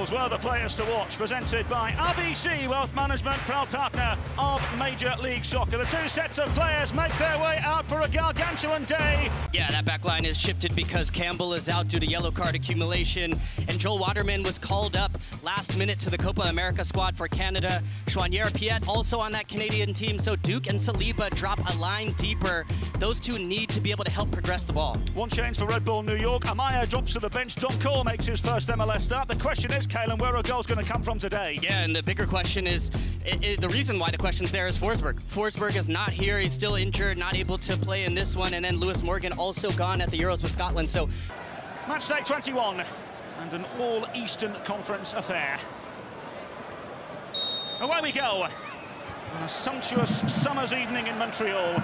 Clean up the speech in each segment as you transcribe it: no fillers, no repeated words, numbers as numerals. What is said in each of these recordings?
Those were the players to watch, presented by RBC Wealth Management, proud partner of Major League Soccer. The two sets of players make their way out for a gargantuan day. Yeah, that back line is shifted because Campbell is out due to yellow card accumulation, and Joel Waterman was called up last minute to the Copa America squad for Canada. Choinière-Piet also on that Canadian team, so Duke and Saliba drop a line deeper. Those two need to be able to help progress the ball. One change for Red Bull New York. Amaya drops to the bench. Don Cole makes his first MLS start. The question is, Kalen, where are goals going to come from today? Yeah, and the bigger question is, the reason why the question's there is Forsberg. Forsberg is not here. He's still injured, not able to play in this one. And then Lewis Morgan also gone at the Euros with Scotland. So, match day 21 and an all-Eastern Conference affair. Away we go on a sumptuous summer's evening in Montreal.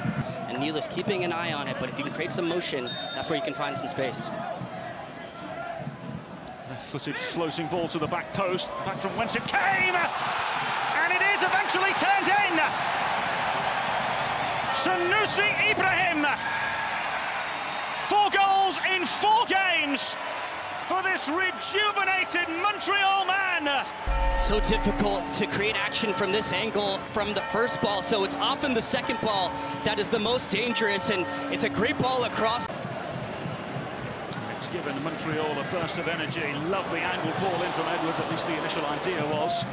And Neil is keeping an eye on it, but if you can create some motion, that's where you can find some space. Left-footed floating ball to the back post, back from whence it came, and it is eventually turned in. Sanusi Ibrahim, 4 goals in 4 games for this rejuvenated Montreal man. So difficult to create action from this angle from the first ball, so it's often the second ball that is the most dangerous, and it's a great ball across. It's given Montreal a burst of energy. Lovely angled ball in from Edwards, at least the initial idea was.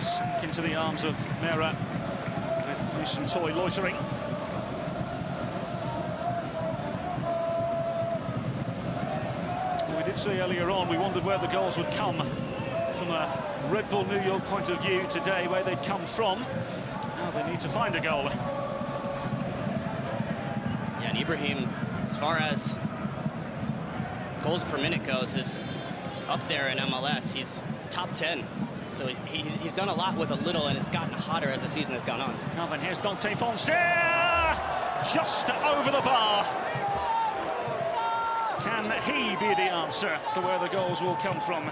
Sank into the arms of Mera with Mason Toy loitering. We did see earlier on, we wondered where the goals would come from a Red Bull New York point of view today, where they'd come from. Now they need to find a goal. Yeah, and Ibrahim, as far as goals per minute goes, is up there in MLS. He's top 10. So he's done a lot with a little, and it's gotten hotter as the season has gone on. Now then, here's Dante Fonseca, just over the bar. Can he be the answer for where the goals will come from?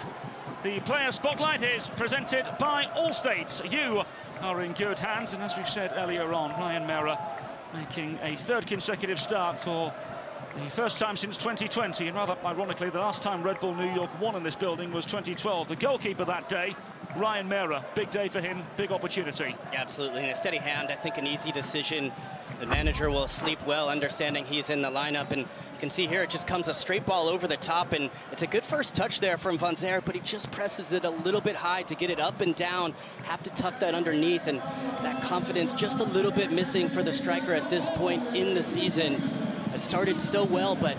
The player spotlight is presented by Allstate. You are in good hands, and as we've said earlier on, Ryan Mera making a 3rd consecutive start for the first time since 2020, and rather ironically, the last time Red Bull New York won in this building was 2012. The goalkeeper that day, Ryan Mera, big day for him, big opportunity. Yeah, absolutely, and a steady hand, I think an easy decision. The manager will sleep well, understanding he's in the lineup, and you can see here it just comes a straight ball over the top, and it's a good first touch there from Fonseca, but he just presses it a little bit high to get it up and down. Have to tuck that underneath, and that confidence just a little bit missing for the striker at this point in the season. It started so well, but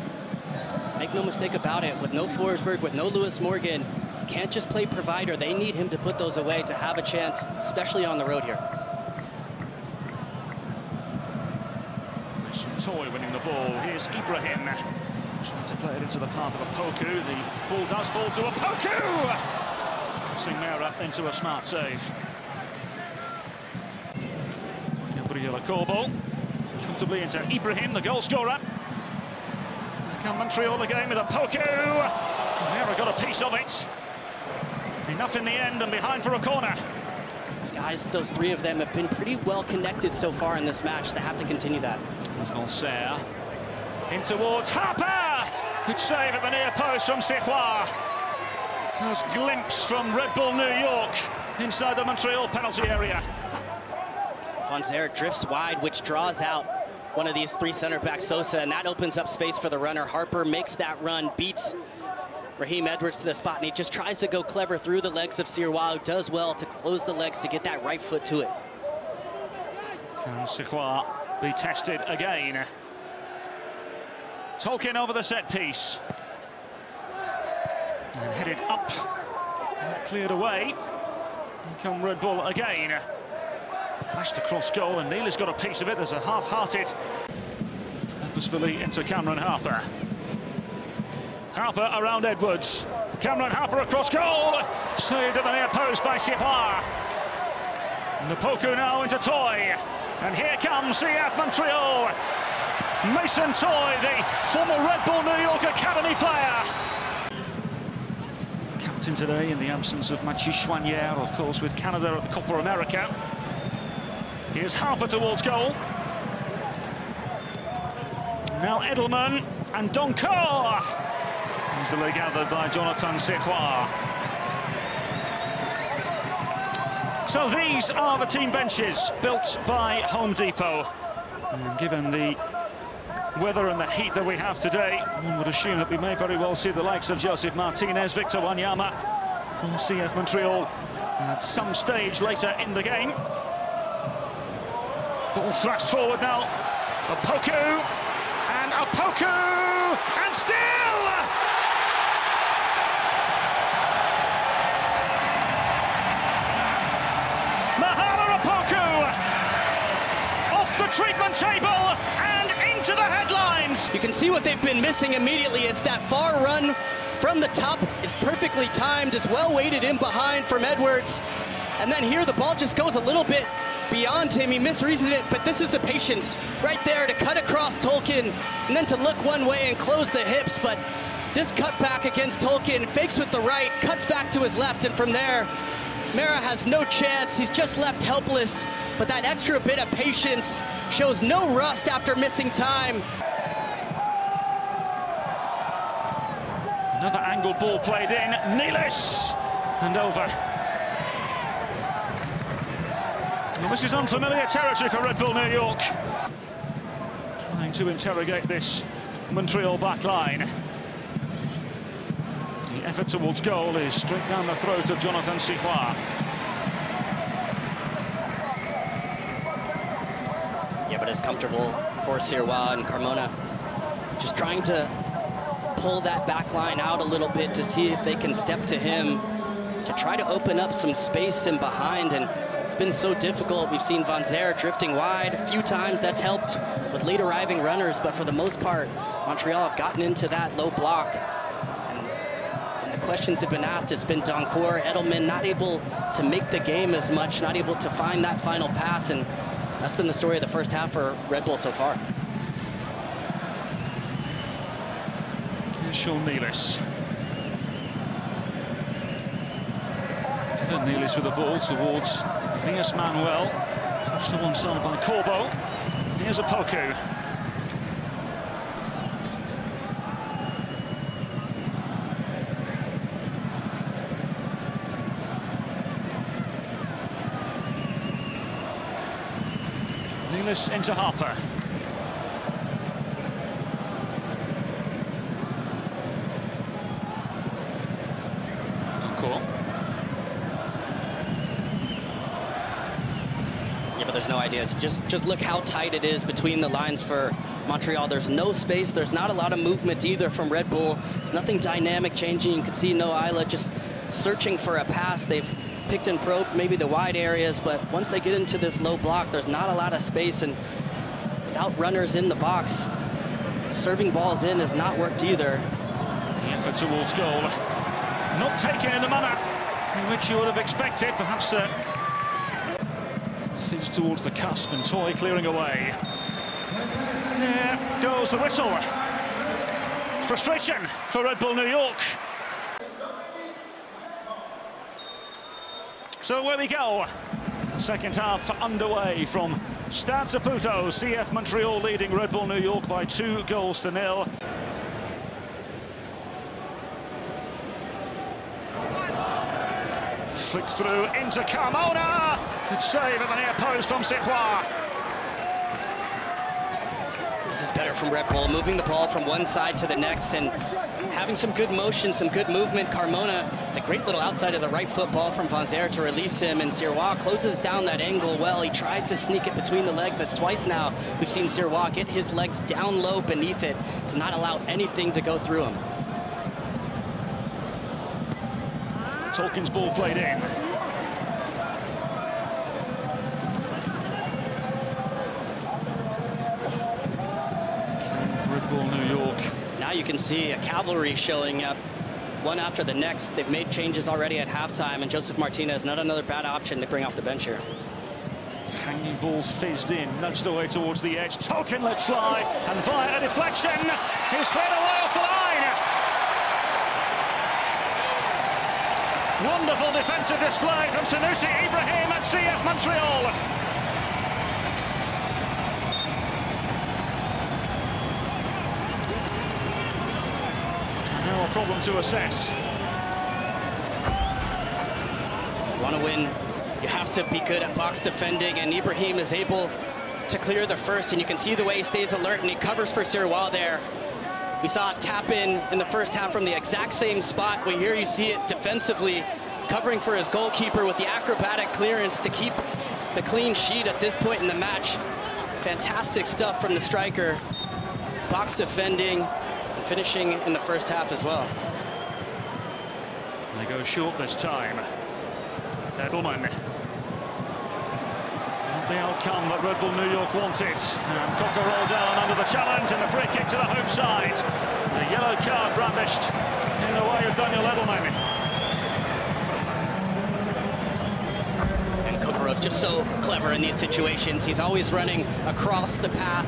make no mistake about it, with no Forsberg, with no Lewis Morgan, you can't just play provider. They need him to put those away to have a chance, especially on the road here. Toy winning the ball. Here's Ibrahim. Trying to play it into the path of Opoku. The ball does fall to Opoku! Forcing Mera into a smart save. Gabriel Akobo comfortably into Ibrahim, the goal scorer. Can Montreal again with Opoku. Mera got a piece of it. Enough in the end, and behind for a corner. Guys, those 3 of them have been pretty well connected so far in this match. They have to continue that. Volser in towards Harper. Good save at the near post from Sirois. Nice glimpse from Red Bull New York inside the Montreal penalty area. Fonseca drifts wide, which draws out one of these 3 center backs, Sosa, and that opens up space for the runner. Harper makes that run, beats Raheem Edwards to the spot, and he just tries to go clever through the legs of Sirois, who does well to close the legs to get that right foot to it. Can Sirois be tested again? Tolkien over the set piece. And headed up. And cleared away. And come Red Bull again. Flashed across goal, and Neil has got a piece of it. There's a half-hearted purposefully into Cameron Harper. Harper around Edwards. Cameron Harper across goal. Saved at the near post by Sirois. And the Opoku now into Toy. And here comes CF Montreal. Mason Toy, the former Red Bull New York Academy player. Captain today in the absence of Matthieu Choinière, of course, with Canada at the Copa America. Here's Harper towards goal. Now Edelman and Doncourt. Easily gathered by Jonathan Sirois. So these are the team benches built by Home Depot. And given the weather and the heat that we have today, one would assume that we may very well see the likes of Joseph Martinez, Victor Wanyama for CF Montreal at some stage later in the game. Ball thrust forward now. Opoku, and still! Mahara Opoku off the treatment table and into the headlines. You can see what they've been missing immediately is that far run from the top is perfectly timed, is well weighted in behind from Edwards. And then here the ball just goes a little bit beyond him. He misreads it, but this is the patience right there to cut across Tolkien and then to look one way and close the hips. But this cutback against Tolkien, fakes with the right, cuts back to his left, and from there, Mera has no chance. He's just left helpless, but that extra bit of patience shows no rust after missing time. Another angled ball played in. Nilis and over. Well, this is unfamiliar territory for Red Bull New York. Trying to interrogate this Montreal back line. The effort towards goal is straight down the throat of Jonathan Sirois. Yeah, but it's comfortable for Sirois and Carmona. Just trying to pull that back line out a little bit to see if they can step to him to try to open up some space in behind, and it's been so difficult. We've seen Van Zer drifting wide a few times. That's helped with late arriving runners, but for the most part, Montreal have gotten into that low block. And the questions have been asked. It's been Doncourt, Edelman not able to make the game as much, not able to find that final pass, and that's been the story of the first half for Red Bull so far. Sean Nilis. Nilis with the ball towards Elias Manuel. Pushed to one side by Corbo. Here's Opoku. Nilis into Harper. There's no ideas. Just look how tight it is between the lines for Montreal. There's no space. There's not a lot of movement either from Red Bull. There's nothing dynamic changing. You can see Noah Isla just searching for a pass. They've picked and probed maybe the wide areas, but once they get into this low block, there's not a lot of space, and without runners in the box, serving balls in has not worked either. The effort towards goal, not taken in the manner in which you would have expected. Perhaps fizz towards the cusp, and Toy clearing away. There goes the whistle. Frustration for Red Bull New York. So where we go. The second half underway from Stade Saputo. CF Montreal leading Red Bull New York by 2-0. Flicked through into Carmona. Good save at the near post from Sirois. This is better from Red Bull, moving the ball from one side to the next and having some good motion, some good movement. Carmona, it's a great little outside of the right foot ball from Van Zer to release him, and Sirois closes down that angle well. He tries to sneak it between the legs. That's twice now we've seen Sirois get his legs down low beneath it to not allow anything to go through him. Tolkien's ball played in. Red Bull New York. Now you can see a cavalry showing up one after the next. They've made changes already at halftime, and Joseph Martinez, not another bad option to bring off the bench here. Hanging ball fizzed in, nudged away towards the edge. Tolkien let fly, and via a deflection, he's cleared away off the line. Wonderful defensive display from Sanusi Ibrahim at CF Montreal. Now a problem to assess. Want to win you have to be good at box defending, and Ibrahim is able to clear the first, and you can see the way he stays alert and he covers for Sirois there. We saw it tap in the first half from the exact same spot, where here you see it defensively covering for his goalkeeper with the acrobatic clearance to keep the clean sheet at this point in the match. Fantastic stuff from the striker. Box defending and finishing in the first half as well. They go short this time. Edelman. Not the outcome that Red Bull New York wanted. And Cocker rolled down under the challenge and a free kick to the home side. The yellow card brandished in the way of Daniel Edelman. And Kokorov just so clever in these situations. He's always running across the path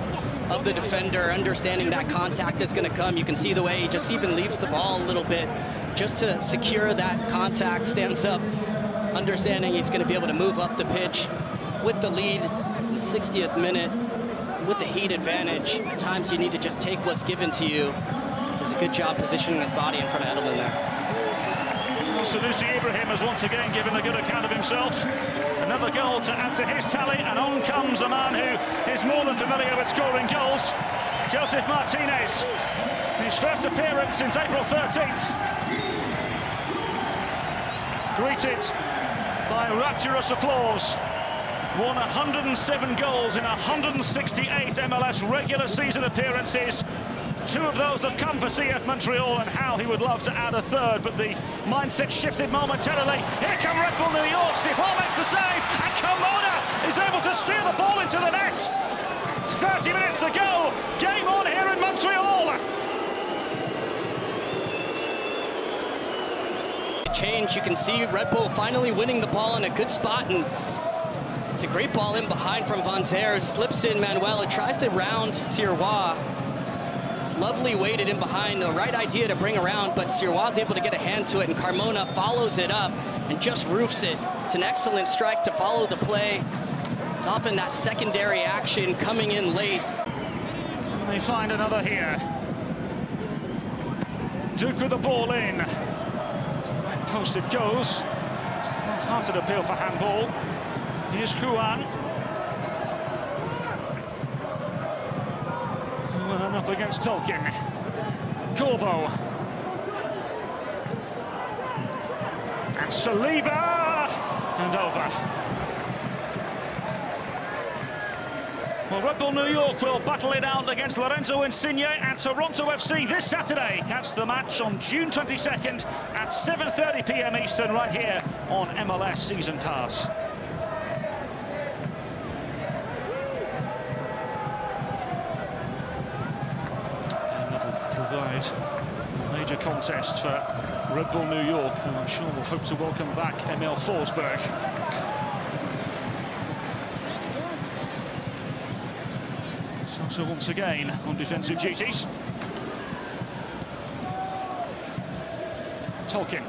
of the defender, understanding that contact is going to come. You can see the way he just even leaves the ball a little bit just to secure that contact, stands up, understanding he's going to be able to move up the pitch with the lead in the 60th minute, with the heat advantage. At times you need to just take what's given to you. Does a good job positioning his body in front of Edelman there. Sanusi Ibrahim has once again given a good account of himself. Another goal to add to his tally, and on comes a man who is more than familiar with scoring goals. Joseph Martinez, his first appearance since April 13th. Greeted by rapturous applause. Won 107 goals in 168 MLS regular season appearances. 2 of those have come for CF Montreal, and how he would love to add a third, but the mindset shifted momentarily. Here come Red Bull New York. Sirois makes the save, and Carmona is able to steer the ball into the net. 30 minutes to go. Game on here in Montreal. Change, you can see Red Bull finally winning the ball in a good spot, and it's a great ball in behind from Van Zer. Slips in Manuel, it tries to round Sirois. Lovely weighted in behind, the right idea to bring around, but Sirois is able to get a hand to it, and Carmona follows it up and just roofs it. It's an excellent strike to follow the play. It's often that secondary action coming in late. And they find another here. Duke with the ball in. Right post it goes. Half-hearted appeal for handball. Here's Juan. Up against Tolkien. Corvo. And Saliba. And over. Well, Red Bull New York will battle it out against Lorenzo Insigne at Toronto FC this Saturday. Catch the match on June 22nd at 7:30 p.m. Eastern right here on MLS Season Pass. Major contest for Red Bull New York, who I'm sure will hope to welcome back Emil Forsberg. So once again on defensive duties. Tolkien.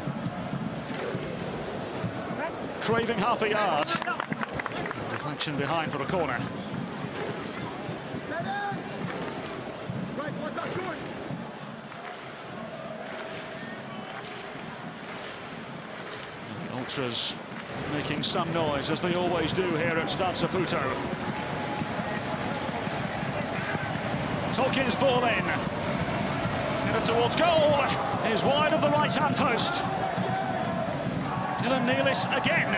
Craving half a yard. Deflection behind for a corner. Ultras making some noise, as they always do here at Stade Saputo. Tolkien's ball in. Headed towards goal. Is wide of the right-hand post. Dylan Nealis again.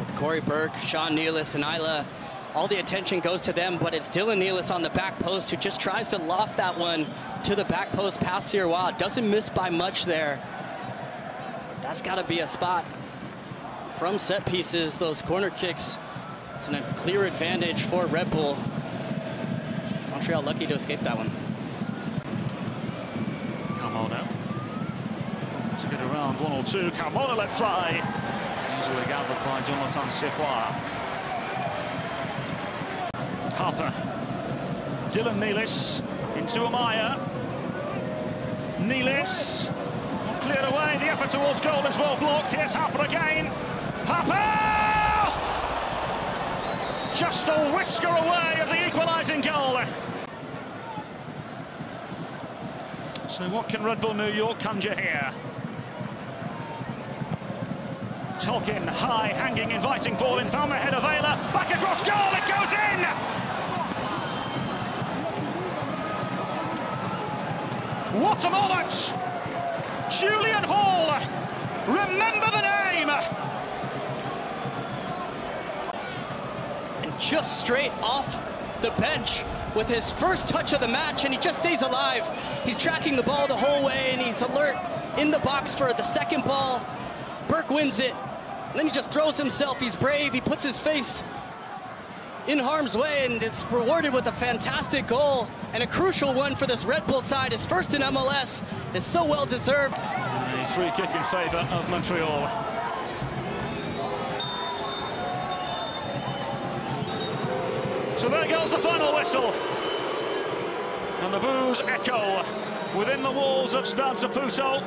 With Corey Burke, Sean Nealis, and Isla, all the attention goes to them, but it's Dylan Nealis on the back post who just tries to loft that one to the back post past Sirois. Doesn't miss by much there. That's got to be a spot from set pieces, those corner kicks. It's a clear advantage for Red Bull. Montreal lucky to escape that one. Carmona to get around 1 or 2. Carmona let fly. Easily gathered by Jonathan Sirois. Harper. Dylan Nealis into Amaya. Nealis. Cleared away, the effort towards goal is well blocked. Here's Harper again. Harper! Just a whisker away of the equalising goal. So what can Red Bull New York conjure here? Tolkien, high, hanging, inviting ball in, found the head of Ayla, back across goal, it goes in! What a moment! Julian Hall, remember the name! And just straight off the bench with his first touch of the match, and he just stays alive. He's tracking the ball the whole way, and he's alert in the box for the second ball. Burke wins it, and then he just throws himself. He's brave, he puts his face in harm's way, and is rewarded with a fantastic goal, and a crucial one for this Red Bull side. His first in MLS is so well deserved. A free kick in favour of Montreal. So there goes the final whistle, and the boos echo within the walls of Stade Saputo.